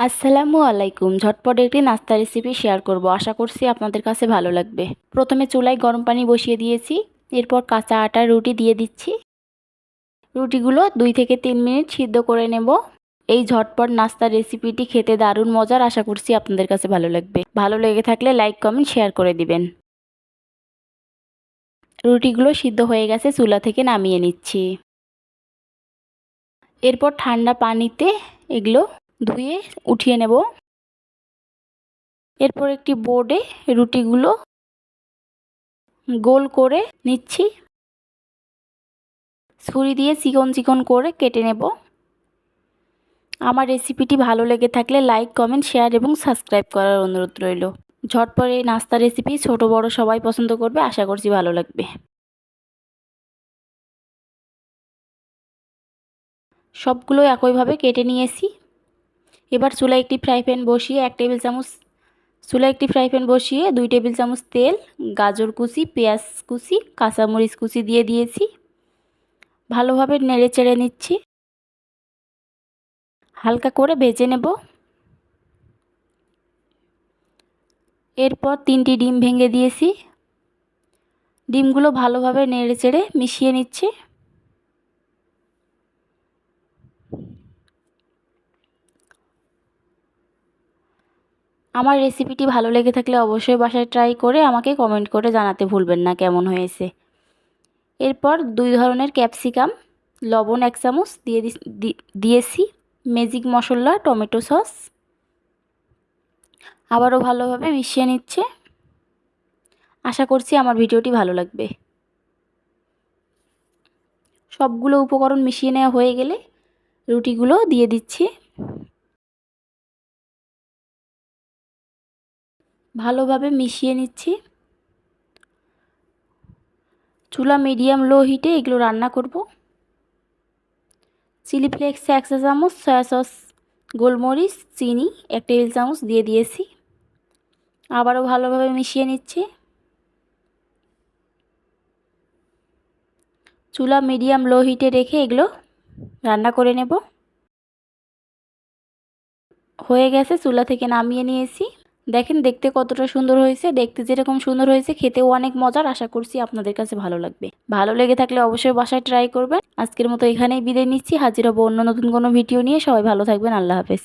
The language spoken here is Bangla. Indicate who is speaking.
Speaker 1: আসসালামু আলাইকুম। ঝটপট একটি নাস্তা রেসিপি শেয়ার করব, আশা করছি আপনাদের কাছে ভালো লাগবে। প্রথমে চুলায় গরম পানি বসিয়ে দিয়েছি, এরপর কাঁচা আটার রুটি দিয়ে দিচ্ছি। রুটিগুলো 2 থেকে 3 মিনিট সিদ্ধ করে নেব। এই ঝটপট নাস্তা রেসিপিটি খেতে দারুণ মজার, আশা করছি আপনাদের কাছে ভালো লাগবে। ভালো লেগে থাকলে লাইক কমেন্ট শেয়ার করে দিবেন। রুটিগুলো সিদ্ধ হয়ে গেছে, চুলা থেকে নামিয়ে নিচ্ছি। এরপর ঠান্ডা পানিতে এগুলো ধুয়ে উঠিয়ে নেব। এরপর একটি বোর্ডে রুটিগুলো গোল করে নিচ্ছি। ছুরি দিয়ে চিকন চিকন করে কেটে নেব। আমার রেসিপিটি ভালো লেগে থাকলে লাইক কমেন্ট শেয়ার এবং সাবস্ক্রাইব করার অনুরোধ রইল। ঝটপট এই নাস্তা রেসিপি ছোট বড় সবাই পছন্দ করবে, আশা করছি ভালো লাগবে। সবগুলো একইভাবে কেটে নিয়েছি। এবার চুলায় একটি ফ্রাই প্যান বসিয়ে 2 টেবিল চামচ তেল, গাজর কুচি, পেঁয়াজ কুচি, কাঁচামরিচ কুচি দিয়ে দিয়েছি। ভালোভাবে নেড়ে চেড়ে নিচ্ছি, হালকা করে ভেজে নেব। এরপর 3টি ডিম ভেঙে দিয়েছি। ডিমগুলো ভালোভাবে নেড়ে চেড়ে মিশিয়ে নিচ্ছি। আমার রেসিপিটি ভালো লেগে থাকলে অবশ্যই বাসায় ট্রাই করে আমাকে কমেন্ট করে জানাতে ভুলবেন না কেমন হয়েছে। এরপর 2 ধরনের ক্যাপসিকাম, লবণ 1 চামচ দিয়েছি, ম্যাজিক মশলা, টমেটো সস। আবারও ভালোভাবে মিশিয়ে নিচ্ছে। আশা করছি আমার ভিডিওটি ভালো লাগবে। সবগুলো উপকরণ মিশিয়ে নেওয়া হয়ে গেলে রুটিগুলো দিয়ে দিচ্ছি। ভালোভাবে মিশিয়ে নিচ্ছি। চুলা মিডিয়াম লো হিটে এগুলো রান্না করব। চিলি ফ্লেক্স 1 চা চামচ, সয়া সস, গোলমরিচ, চিনি 1 টেবিল চামচ দিয়ে দিয়েছি। আবারও ভালোভাবে মিশিয়ে নিচ্ছি। চুলা মিডিয়াম লো হিটে রেখে এগুলো রান্না করে নেব। হয়ে গেছে, চুলা থেকে নামিয়ে নিয়েছি। দেখেন দেখতে কতটা সুন্দর হয়েছে। দেখতে যেরকম সুন্দর হয়েছে খেতেও অনেক মজার, আশা করছি আপনাদের কাছে ভালো লাগবে। ভালো লেগে থাকলে অবশ্যই বাসায় ট্রাই করবেন। আজকের মতো এখানেই বিদায় নিচ্ছি। হাজির হব অন্য নতুন কোনো ভিডিও নিয়ে। সবাই ভালো থাকবেন। আল্লাহ হাফেজ।